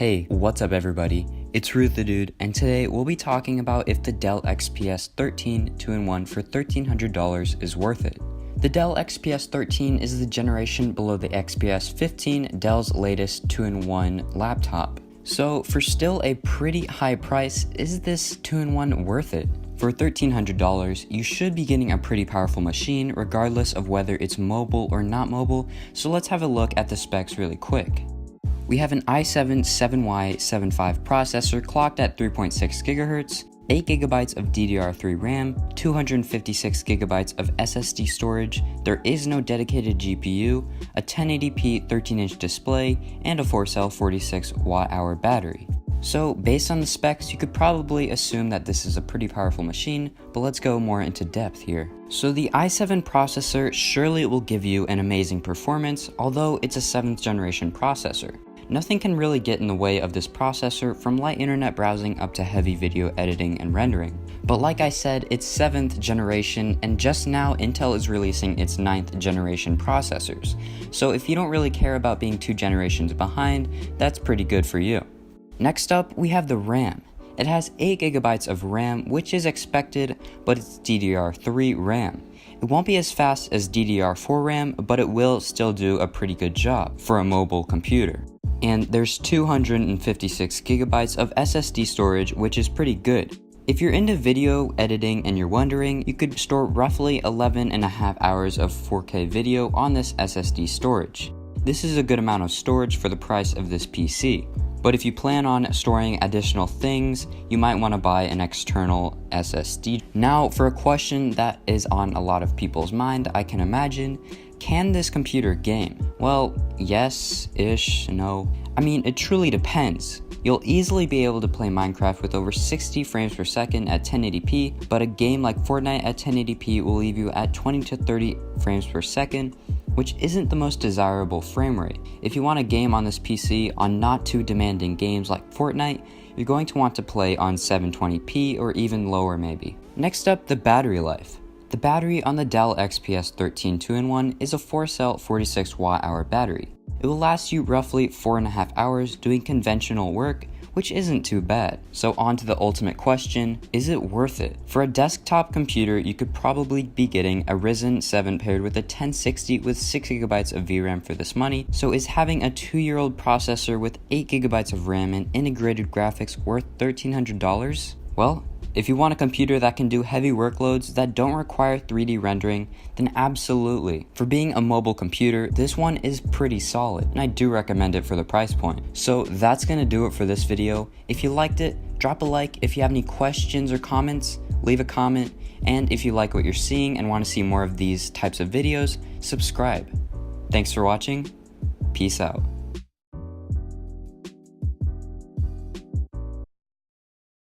Hey, what's up everybody? It's Ruth the Dude, and today we'll be talking about if the Dell XPS 13 2-in-1 for $1,300 is worth it. The Dell XPS 13 is the generation below the XPS 15, Dell's latest 2-in-1 laptop. So for still a pretty high price, is this 2-in-1 worth it? For $1,300, you should be getting a pretty powerful machine regardless of whether it's mobile or not mobile, so let's have a look at the specs really quick. We have an i7 7Y75 processor clocked at 3.6 GHz, 8GB of DDR3 RAM, 256GB of SSD storage, there is no dedicated GPU, a 1080p 13-inch display, and a 4-cell 46Wh battery. So based on the specs, you could probably assume that this is a pretty powerful machine, but let's go more into depth here. So the i7 processor, surely it will give you an amazing performance, although it's a 7th generation processor. Nothing can really get in the way of this processor, from light internet browsing up to heavy video editing and rendering. But like I said, it's 7th generation, and just now Intel is releasing its 9th generation processors. So if you don't really care about being 2 generations behind, that's pretty good for you. Next up, we have the RAM. It has 8GB of RAM, which is expected, but it's DDR3 RAM. It won't be as fast as DDR4 RAM, but it will still do a pretty good job for a mobile computer. And there's 256GB of SSD storage, which is pretty good. If you're into video editing and you're wondering, you could store roughly 11.5 hours of 4K video on this SSD storage. This is a good amount of storage for the price of this PC. But if you plan on storing additional things, you might want to buy an external SSD. Now, for a question that is on a lot of people's mind, I can imagine, can this computer game? Well, yes-ish, no. I mean, it truly depends. You'll easily be able to play Minecraft with over 60 frames per second at 1080p, but a game like Fortnite at 1080p will leave you at 20 to 30 frames per second, which isn't the most desirable frame rate. If you want a game on this PC on not too demanding games like Fortnite, you're going to want to play on 720p or even lower maybe. Next up, the battery life. The battery on the Dell XPS 13 2-in-1 is a 4-cell 46Wh battery. It will last you roughly 4.5 hours doing conventional work, which isn't too bad. So on to the ultimate question, is it worth it? For a desktop computer, you could probably be getting a Ryzen 7 paired with a 1060 with 6GB of VRAM for this money. So is having a 2-year-old processor with 8GB of RAM and integrated graphics worth $1,300? Well, if you want a computer that can do heavy workloads that don't require 3D rendering, then absolutely. For being a mobile computer, this one is pretty solid, and I do recommend it for the price point. So that's gonna do it for this video. If you liked it, drop a like. If you have any questions or comments, leave a comment. And if you like what you're seeing and want to see more of these types of videos, subscribe. Thanks for watching. Peace out.